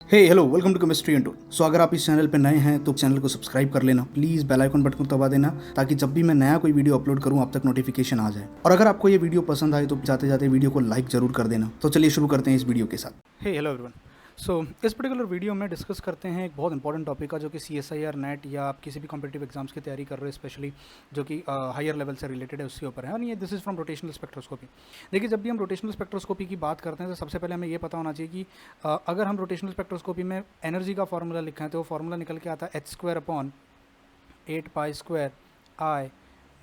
Hey hello welcome to chemistry and tool. So अगर आप इस चैनल पे नए हैं तो चैनल को सब्सक्राइब कर लेना, प्लीज़ बेल आइकन बटन को दबा देना ताकि जब भी मैं नया कोई वीडियो अपलोड करूं आप तक नोटिफिकेशन आ जाए। और अगर आपको ये वीडियो पसंद आए तो जाते जाते वीडियो को लाइक जरूर कर देना। तो चलिए शुरू करते हैं इस वीडियो के साथ। हे हेलो एवरीवन। सो इस पर्टिकुलर वीडियो में डिस्कस करते हैं एक बहुत इंपॉर्टेंट टॉपिक का जो कि CSIR नेट या आप किसी भी कॉम्पिटिटिव एग्जाम्स की तैयारी कर रहे हो, स्पेशली जो कि हायर लेवल से रिलेटेड है उसके ऊपर है। और ये this is from rotational spectroscopy. देखिए, जब भी हम रोटेशनल स्पेक्ट्रोस्कोपी की बात करते हैं तो सबसे पहले हमें ये पता होना चाहिए कि अगर हम रोटेशनल स्पेक्ट्रोस्कोपी में एनर्जी का फॉर्मूला लिखा है तो वो फॉर्मूला निकल के आता है h² I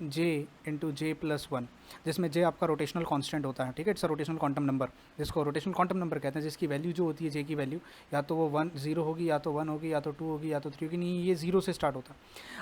J into J+1, जिसमें J आपका रोटेशनल कांस्टेंट होता है। ठीक है, it's a rotational quantum number, जिसको रोटेशनल क्वांटम नंबर कहते हैं, जिसकी वैल्यू जो होती है J की वैल्यू या तो वो 0 होगी, या तो 1 होगी, या तो 2 होगी, या तो 3 होगी। नहीं, ये 0 से स्टार्ट होता है।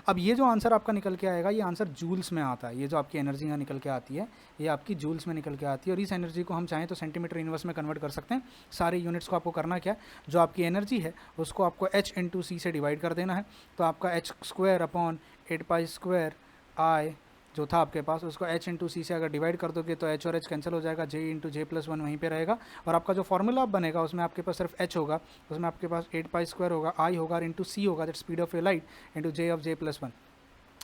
अब ये जो आंसर आपका निकल के आएगा, ये आंसर जूल्स में आता है। ये जो आपकी एनर्जी यहाँ निकल के आती है, ये आपकी जूल्स में निकल के आती है। और इस एनर्जी को हम चाहें तो सेंटीमीटर इनवर्स में कन्वर्ट कर सकते हैं। सारे यूनिट्स को आपको करना क्या है, जो आपकी एनर्जी है उसको आपको H इंटू C से डिवाइड कर देना है। तो आपका h² I जो था आपके पास, उसको H इंटू C से अगर डिवाइड कर दोगे तो H और H कैंसिल हो जाएगा, J इंटू J+1 वहीं पे रहेगा। और आपका जो फॉर्मूला बनेगा उसमें आपके पास सिर्फ H होगा, उसमें आपके पास 8π² होगा, I होगा और इंटू C होगा, that speed of A light, into J of J+1।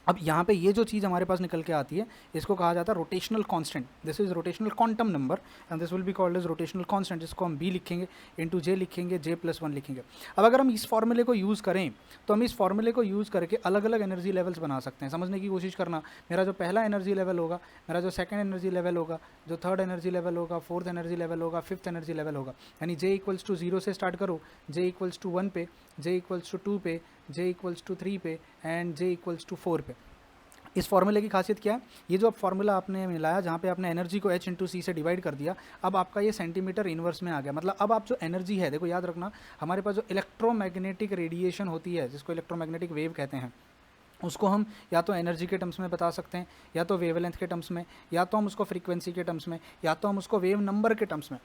अब यहाँ पे ये जो चीज़ हमारे पास निकल के आती है इसको कहा जाता है rotational constant. This is rotational quantum number and this will be called as rotational constant, जिसको हम B लिखेंगे, इंटू J लिखेंगे, J+1 लिखेंगे। अब अगर हम इस फॉर्मूले को यूज़ करें तो हम इस फॉर्मूले को यूज़ करके अलग अलग एनर्जी लेवल्स बना सकते हैं। समझने की कोशिश करना, मेरा जो पहला एनर्जी लेवल होगा, मेरा जो सेकंड एनर्जी लेवल होगा, जो थर्ड एनर्जी लेवल होगा, फोर्थ एनर्जी लेवल होगा, फिफ्थ एनर्जी लेवल होगा। यानी J इक्वल्स टू 0 से स्टार्ट करो, J इक्वल्स टू 1 पे, J इक्वल्स टू 2 पे, J इक्वल्स टू 3 पे एंड J इक्वल्स टू 4 पे। इस फॉर्मूले की खासियत क्या है, ये जो फॉर्मूला आपने मिलाया जहाँ पे आपने एनर्जी को H इंटू C से डिवाइड कर दिया, अब आपका ये सेंटीमीटर इनवर्स में आ गया। मतलब अब आप जो एनर्जी है, देखो याद रखना, हमारे पास जो इलेक्ट्रोमैग्नेटिक रेडिएशन होती है, जिसको इलेक्ट्रोमैग्नेटिक वेव कहते हैं, उसको हम या तो एनर्जी के टर्म्स में बता सकते हैं, या तो वेवलेंथ के टर्म्स में, या तो हम उसको फ्रीक्वेंसी के टर्म्स में, या तो हम उसको वेव नंबर के टर्म्स में।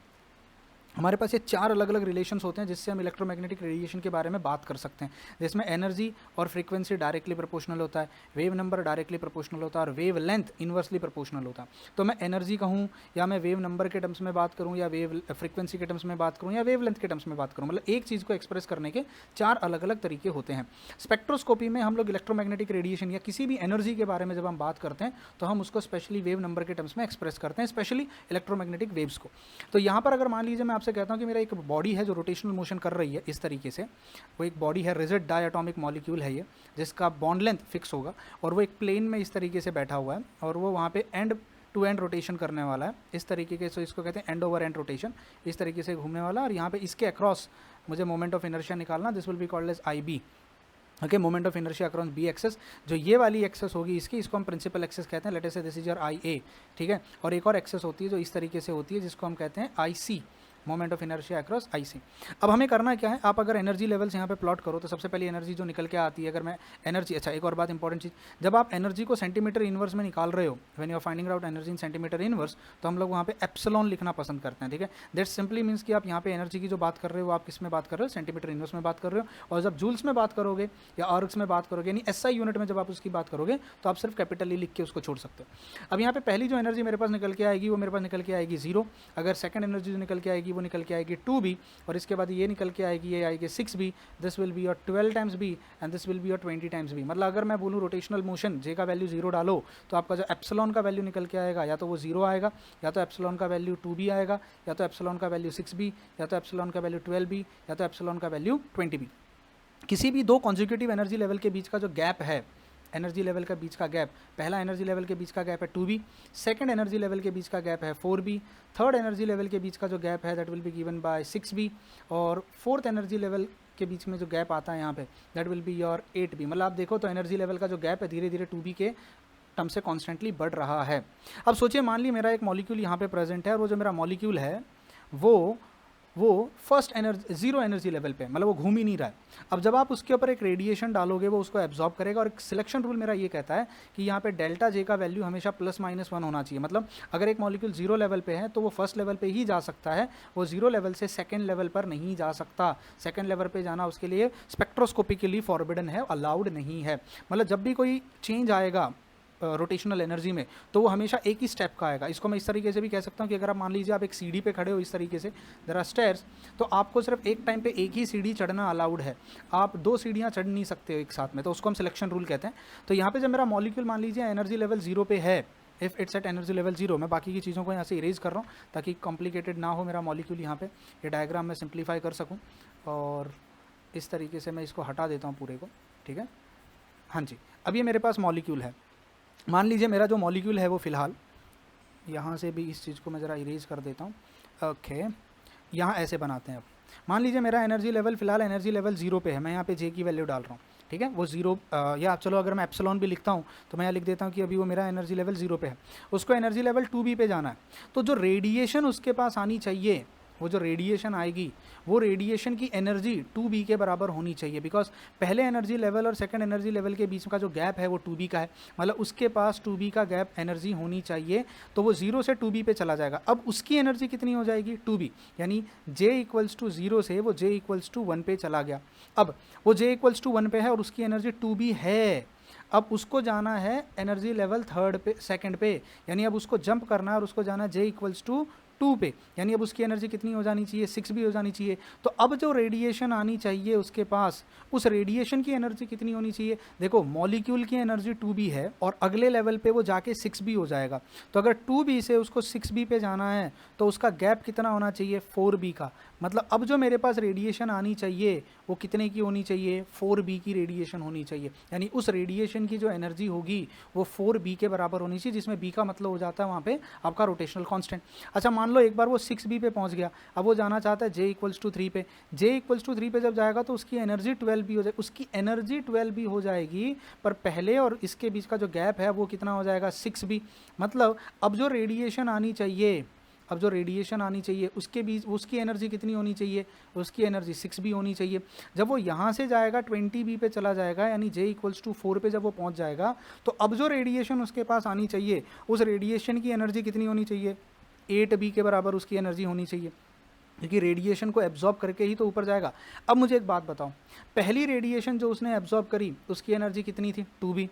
हमारे पास ये 4 अलग अलग रिलेशंस होते हैं जिससे हम इलेक्ट्रोमैग्नेटिक रेडिएशन के बारे में बात कर सकते हैं, जिसमें एनर्जी और फ्रीक्वेंसी डायरेक्टली प्रोपोर्शनल होता है, वेव नंबर डायरेक्टली प्रोपोर्शनल होता है और वेव लेंथ इन्वर्सली प्रोपोर्शनल होता है। तो मैं एनर्जी कहूँ या मैं वेव नंबर के टर्म्स में बात करूँ, या वेव फ्रीक्वेंसी के टर्म्स में बात करूँ, या वेव लेंथ के टर्म्स में बात करूँ, मतलब एक चीज़ को एक्सप्रेस करने के 4 अलग अलग तरीके होते हैं। स्पेक्ट्रोस्कोपी में हम लोग इलेक्ट्रोमैग्नेटिक रेडिएशन या किसी भी एनर्जी के बारे में जब हम बात करते हैं तो हम उसको स्पेशली वेव नंबर के टर्म्स में एक्सप्रेस करते हैं, स्पेशली इलेक्ट्रोमैग्नेटिक वेव्स को। तो यहाँ पर अगर मान लीजिए मैं आपसे कहता हूँ कि मेरा एक बॉडी है जो रोटेशनल मोशन कर रही है इस तरीके से, वो एक बॉडी है, रिजिड डायटोमिक मॉलिक्यूल है ये, जिसका बॉन्ड लेंथ फिक्स होगा और वो एक प्लेन में इस तरीके से बैठा हुआ है और वो वहाँ पे एंड टू एंड रोटेशन करने वाला है इस तरीके के। सो इसको कहते हैं एंड ओवर एंड रोटेशन, इस तरीके से घूमने वाला। और यहाँ पे इसके अक्रॉस मुझे मोमेंट ऑफ इनर्शिया निकालना, this will be called as IB। Okay, moment of inertia across B axis, जो ये वाली एक्सेस होगी इसकी, इसको हम प्रिंसिपल एक्सेस कहते हैं। लेट अस से दिस इज योर IA, ठीक है। और एक और एक्सेस होती है जो इस तरीके से होती है, जिसको हम कहते हैं IC, moment of inertia across IC। अब हमें करना क्या है, आप अगर एनर्जी लेवल्स यहाँ पे प्लॉट करो तो सबसे पहले एनर्जी जो निकल के आती है, अगर मैं एनर्जी, अच्छा एक और बात इंपॉर्टेंट चीज़, जब आप एनर्जी को सेंटीमीटर इनवर्स में निकाल रहे हो, when you are finding out energy in centimetre inverse, तो हम लोग वहाँ पे एप्सिलॉन लिखना पसंद करते हैं। ठीक है, दैट सिंपली मीन्स कि आप यहाँ पे एनर्जी की जो बात कर रहे हो आप किस में बात कर रहे हो, सेंटीमीटर इनवर्स में बात कर रहे हो। और जब जूल्स में बात करोगे या आर्क्स में बात करोगे, यानी SI यूनिट में जब आप उसकी बात करोगे तो आप सिर्फ कैपिटल E लिख के उसको छोड़ सकते हो। अब यहाँ पे पहली जो एनर्जी मेरे पास निकल के आएगी वो मेरे पास निकल के आएगी 0। अगर सेकंड एनर्जी जो निकल के आएगी वो निकल के आएगी 2B, और इसके बाद ये निकल के आएगी, ये आएगी 6B, this will be your 12 times B and this will be your 20 times B। मतलब अगर मैं बोलूँ रोटेशनल मोशन J का वैल्यू 0 डालो तो आपका जो एप्सिलॉन का वैल्यू निकल के आएगा या तो वो 0 आएगा, या तो एप्सिलॉन का वैल्यू 2B आएगा, या तो एप्सिलॉन का वैल्यू 6B, या तो एप्सिलॉन का वैल्यू 12B, या तो एप्सिलॉन का वैल्यू 20B। किसी भी दो कॉन्जिक्यूटिव एनर्जी लेवल के बीच का जो गैप है, एनर्जी लेवल का बीच का गैप, पहला एनर्जी लेवल के बीच का गैप है 2B, सेकंड एनर्जी लेवल के बीच का गैप है 4B, थर्ड एनर्जी लेवल के बीच का जो गैप है that will be given by 6B, और फोर्थ एनर्जी लेवल के बीच में जो गैप आता है यहाँ पे that will be your 8B। मतलब आप देखो तो एनर्जी लेवल का जो गैप है धीरे धीरे 2B के टर्म से कॉन्स्टेंटली बढ़ रहा है। अब सोचिए, मान ली मेरा एक मॉलिक्यूल यहाँ पे प्रेजेंट है और वो जो मेरा मॉलिक्यूल है वो फर्स्ट एनर्जी 0 एनर्जी लेवल पे, मतलब वो घूम ही नहीं रहा है। अब जब आप उसके ऊपर एक रेडिएशन डालोगे वो उसको एब्जॉर्ब करेगा, और एक सिलेक्शन रूल मेरा ये कहता है कि यहाँ पे डेल्टा J का वैल्यू हमेशा +-1 होना चाहिए। मतलब अगर एक मॉलिक्यूल 0 लेवल पे है तो वो फर्स्ट लेवल पे ही जा सकता है, वो 0 लेवल से सेकेंड लेवल पर नहीं जा सकता। सेकेंड लेवल पर जाना उसके लिए स्पेक्ट्रोस्कोपिकली फॉरबिडन है, अलाउड नहीं है। मतलब जब भी कोई चेंज आएगा रोटेशनल एनर्जी में, तो वो हमेशा एक ही स्टेप का आएगा। इसको मैं इस तरीके से भी कह सकता हूँ कि अगर आप मान लीजिए आप एक सीढ़ी पे खड़े हो इस तरीके से, देयर आर स्टेयर्स, तो आपको सिर्फ एक टाइम पे एक ही सीढ़ी चढ़ना अलाउड है, आप 2 सीढ़ियाँ चढ़ नहीं सकते हो एक साथ में, तो उसको हम सिलेक्शन रूल कहते हैं। तो यहाँ पे जब मेरा मॉलिक्यूल मान लीजिए एनर्जी लेवल 0 पे है, if it's at energy level 0, मैं बाकी की चीज़ों को यहाँ से इरेज कर रहा हूँ ताकि कॉम्प्लिकेटेड ना हो मेरा मॉलिक्यूल। यहाँ पे ये डायग्राम मैं सिंप्लीफाई कर सकूँ, और इस तरीके से मैं इसको हटा देता हूँ पूरे को, ठीक है। हाँ जी, अब ये मेरे पास मॉलिक्यूल है। मान लीजिए मेरा जो मॉलिक्यूल है वो फ़िलहाल, यहाँ से भी इस चीज़ को मैं ज़रा इरेज कर देता हूँ। ओके, यहाँ ऐसे बनाते हैं। अब मान लीजिए मेरा एनर्जी लेवल फ़िलहाल एनर्जी लेवल 0 पे है, मैं यहाँ पे जे की वैल्यू डाल रहा हूँ, ठीक है। वो 0 या चलो अगर मैं एप्सिलॉन भी लिखता हूँ तो मैं यहाँ लिख देता हूँ कि अभी वो मेरा एनर्जी लेवल 0 पे है, उसको एनर्जी लेवल 2b पे जाना है। तो जो रेडिएशन उसके पास आनी चाहिए, वो जो रेडिएशन आएगी, वो रेडिएशन की एनर्जी 2b के बराबर होनी चाहिए, बिकॉज पहले एनर्जी लेवल और सेकंड एनर्जी लेवल के बीच का जो गैप है वो 2b का है, मतलब उसके पास 2b का गैप एनर्जी होनी चाहिए। तो वो 0 से 2b पे चला जाएगा। अब उसकी एनर्जी कितनी हो जाएगी? 2b, यानी j इक्वल्स टू 0 से वो j इक्वल्स टू 1 पे चला गया। अब वो j इक्वल्स टू 1 पे है और उसकी एनर्जी 2b है। अब उसको जाना है एनर्जी लेवल सेकंड पे, यानी अब उसको जंप करना है और उसको जाना है j इक्वल्स टू 2 पे, यानी अब उसकी एनर्जी कितनी हो जानी चाहिए? 6 भी हो जानी चाहिए। तो अब जो रेडिएशन आनी चाहिए उसके पास, उस रेडिएशन की एनर्जी कितनी होनी चाहिए? देखो मॉलिक्यूल की एनर्जी 2b है और अगले लेवल पे वो जाके 6b हो जाएगा। तो अगर 2b से उसको 6b पे जाना है तो उसका गैप कितना होना चाहिए? 4b का। मतलब अब जो मेरे पास रेडिएशन आनी चाहिए वो कितने की होनी चाहिए? 4b की रेडिएशन होनी चाहिए, यानी उस रेडिएशन की जो एनर्जी होगी वो 4b के बराबर होनी चाहिए, जिसमें b का मतलब हो जाता है वहाँ पे आपका रोटेशनल कांस्टेंट। अच्छा मान लो एक बार वो 6b पे पहुँच गया, अब वो जाना चाहता है j इक्वल्स टू 3 पे। j इक्वल्स टू 3 पे जब जाएगा तो उसकी एनर्जी 12b हो जाएगी, उसकी एनर्जी 12b हो जाएगी, पर पहले और इसके बीच का जो गैप है वो कितना हो जाएगा? 6b। मतलब अब जो रेडिएशन आनी चाहिए, अब जो रेडिएशन आनी चाहिए उसके बीच उसकी एनर्जी कितनी होनी चाहिए? उसकी एनर्जी 6b होनी चाहिए। जब वो यहाँ से जाएगा 20b पे चला जाएगा, यानी j इक्वल्स टू 4 पे जब वो पहुँच जाएगा, तो अब जो रेडिएशन उसके पास आनी चाहिए उस रेडिएशन की एनर्जी कितनी होनी चाहिए? 8b के बराबर उसकी एनर्जी होनी चाहिए, क्योंकि रेडिएशन को एब्जॉर्ब करके ही तो ऊपर जाएगा। अब मुझे एक बात बताओ, पहली रेडिएशन जो उसने एब्जॉर्ब करी उसकी एनर्जी कितनी थी? 2b,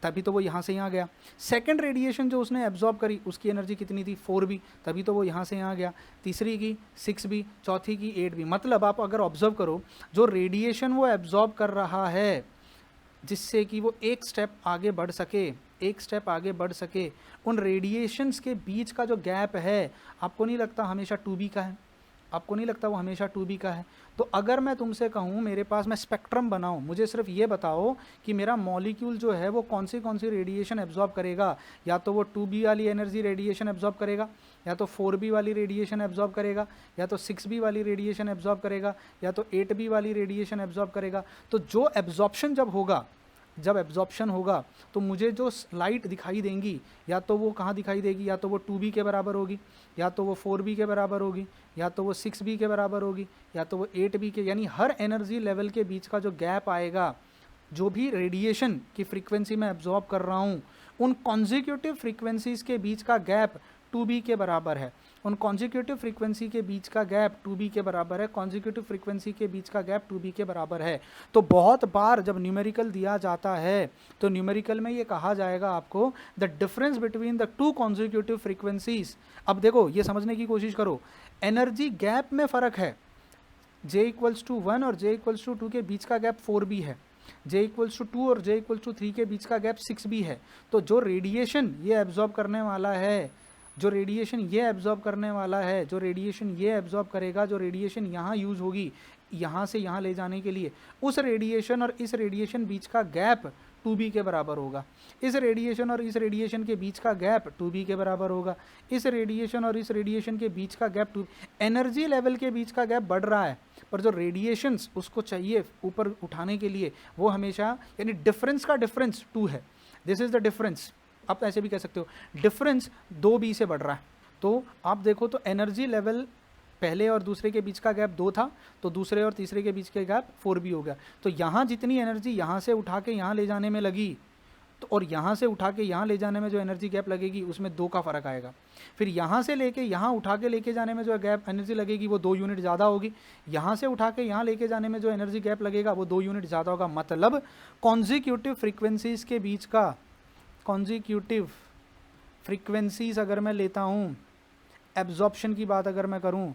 तभी तो वो यहाँ से यहाँ गया। सेकंड रेडिएशन जो उसने एब्जॉर्ब करी उसकी एनर्जी कितनी थी? 4b, तभी तो वो यहाँ से यहाँ गया। तीसरी की 6b, चौथी की 8b। मतलब आप अगर ऑब्जर्व करो, जो रेडिएशन वो एब्जॉर्ब कर रहा है जिससे कि वो एक स्टेप आगे बढ़ सके, एक स्टेप आगे बढ़ सके, उन रेडिएशंस के बीच का जो गैप है, आपको नहीं लगता हमेशा 2b का है? आपको नहीं लगता वो हमेशा 2b का है? तो अगर मैं तुमसे कहूँ मेरे पास, मैं स्पेक्ट्रम बनाऊँ, मुझे सिर्फ ये बताओ कि मेरा मॉलिक्यूल जो है वो कौन सी रेडिएशन एब्जॉर्ब करेगा। या तो वो 2b वाली एनर्जी रेडिएशन एब्जॉर्ब करेगा, या तो 4b वाली रेडिएशन एब्जॉर्ब करेगा, या तो 6b वाली रेडिएशन एब्जॉर्ब करेगा, या तो 8b वाली रेडिएशन एब्जॉर्ब करेगा। तो जो एब्जॉर्प्शन जब होगा, जब एब्जॉर्प्शन होगा तो मुझे जो लाइट दिखाई देंगी, या तो वो कहाँ दिखाई देगी? या तो वो 2b के बराबर होगी, या तो वो 4b के बराबर होगी, या तो वो 6b के बराबर होगी, या तो वो 8b के। यानी हर एनर्जी लेवल के बीच का जो गैप आएगा, जो भी रेडिएशन की फ्रीक्वेंसी मैं एब्जॉर्ब कर रहा हूँ, उन कॉन्जिक्यूटिव फ्रीक्वेंसीज के बीच का गैप 2b के बराबर है। उन कॉन्जिक्यूटिव फ्रीक्वेंसी के बीच का गैप 2b के बराबर है, कॉन्जिक्यूटिव फ्रीक्वेंसी के बीच का गैप 2b के बराबर है। तो बहुत बार जब न्यूमेरिकल दिया जाता है तो न्यूमेरिकल में ये कहा जाएगा आपको the difference between the two consecutive frequencies. अब देखो ये समझने की कोशिश करो, एनर्जी गैप में फ़र्क है। j इक्वल्स टू 1 और j इक्वल्स टू 2 के बीच का गैप 4b है, j इक्वल्स टू 2 और j इक्वल्स टू 3 के बीच का गैप 6b है। तो जो रेडिएशन ये एब्जॉर्ब करने वाला है, जो रेडिएशन ये एब्जॉर्ब करने वाला है, जो रेडिएशन ये एब्जॉर्ब करेगा, जो रेडिएशन यहाँ यूज़ होगी यहाँ से यहाँ ले जाने के लिए, उस रेडिएशन और इस रेडिएशन बीच का गैप 2b के बराबर होगा। इस रेडिएशन और इस रेडिएशन के बीच का गैप 2b के बराबर होगा। इस रेडिएशन और इस रेडिएशन के बीच का गैप 2। एनर्जी लेवल के बीच का गैप बढ़ रहा है, पर जो रेडिएशंस उसको चाहिए ऊपर उठाने के लिए वो हमेशा, यानी डिफरेंस का डिफरेंस 2 है। This is the difference. आप ऐसे भी कह सकते हो डिफरेंस 2b से बढ़ रहा है। तो आप देखो तो एनर्जी लेवल पहले और दूसरे के बीच का गैप 2 था, तो दूसरे और तीसरे के बीच के गैप 4b हो गया। तो यहाँ जितनी एनर्जी यहाँ से उठा के यहाँ ले जाने में लगी, तो और यहाँ से उठा के यहाँ ले जाने में जो एनर्जी गैप लगेगी उसमें 2 का फ़र्क आएगा। फिर यहाँ से लेके यहाँ उठा के लेके जाने में जो गैप एनर्जी लगेगी वो 2 यूनिट ज़्यादा होगी। यहाँ से उठा के यहाँ लेके जाने में जो एनर्जी गैप लगेगा वो 2 यूनिट ज़्यादा होगा। मतलब कॉन्जिक्यूटिव फ्रीक्वेंसीज के बीच का कॉन्जिक्यूटिव फ्रीक्वेंसीज अगर मैं लेता हूँ, एब्जॉर्प्शन की बात अगर मैं करूँ,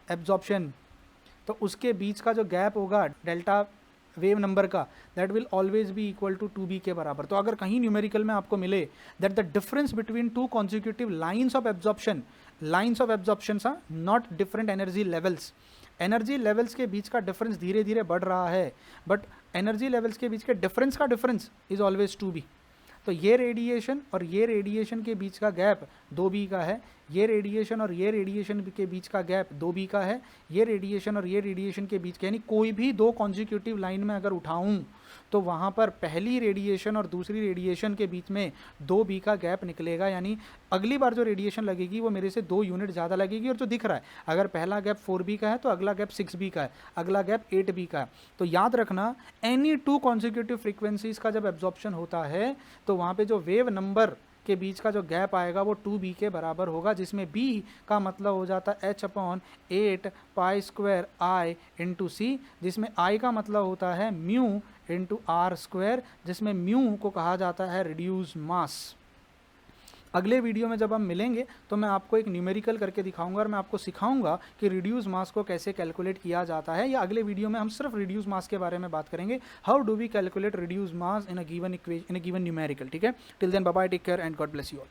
एब्जॉर्प्शन, तो उसके बीच का जो गैप होगा डेल्टा वेव नंबर का, that will always be equal to 2b के बराबर। तो अगर कहीं न्यूमेरिकल में आपको मिले that the difference between two consecutive lines of absorption सा not different energy levels, energy levels के बीच का डिफरेंस धीरे धीरे बढ़ रहा है, बट एनर्जी लेवल्स के बीच के डिफरेंस का डिफरेंस इज ऑलवेज 2b। तो ये रेडिएशन और ये रेडिएशन के बीच का गैप 2b का है, ये रेडिएशन और ये रेडिएशन के बीच का गैप 2b का है, ये रेडिएशन और ये रेडिएशन के बीच, यानी कोई भी दो कॉन्जिक्यूटिव लाइन में अगर उठाऊं तो वहाँ पर पहली रेडिएशन और दूसरी रेडिएशन के बीच में 2b का गैप निकलेगा, यानी अगली बार जो रेडिएशन लगेगी वो मेरे से 2 यूनिट ज़्यादा लगेगी। और जो दिख रहा है, अगर पहला गैप 4b का है तो अगला गैप 6b का है, अगला गैप 8b का है। तो याद रखना, एनी टू कॉन्जिक्यूटिव फ्रीक्वेंसीज का जब एब्जॉर्प्शन होता है तो वहाँ पे जो वेव नंबर के बीच का जो गैप आएगा वो 2b के बराबर होगा, जिसमें b का मतलब हो जाता है h/8 pi square i into C, जिसमें i का मतलब होता है म्यू इंटू आर स्क्वायर, जिसमें म्यू को कहा जाता है रिड्यूस मास। अगले वीडियो में जब हम मिलेंगे तो मैं आपको एक न्यूमेरिकल करके दिखाऊंगा और मैं आपको सिखाऊंगा कि रिड्यूस मास को कैसे कैलकुलेट किया जाता है, या अगले वीडियो में हम सिर्फ रिड्यूस मास के बारे में बात करेंगे, how do we calculate reduce mass in a given numerical. ठीक है, till then bye bye, take care and God bless you all.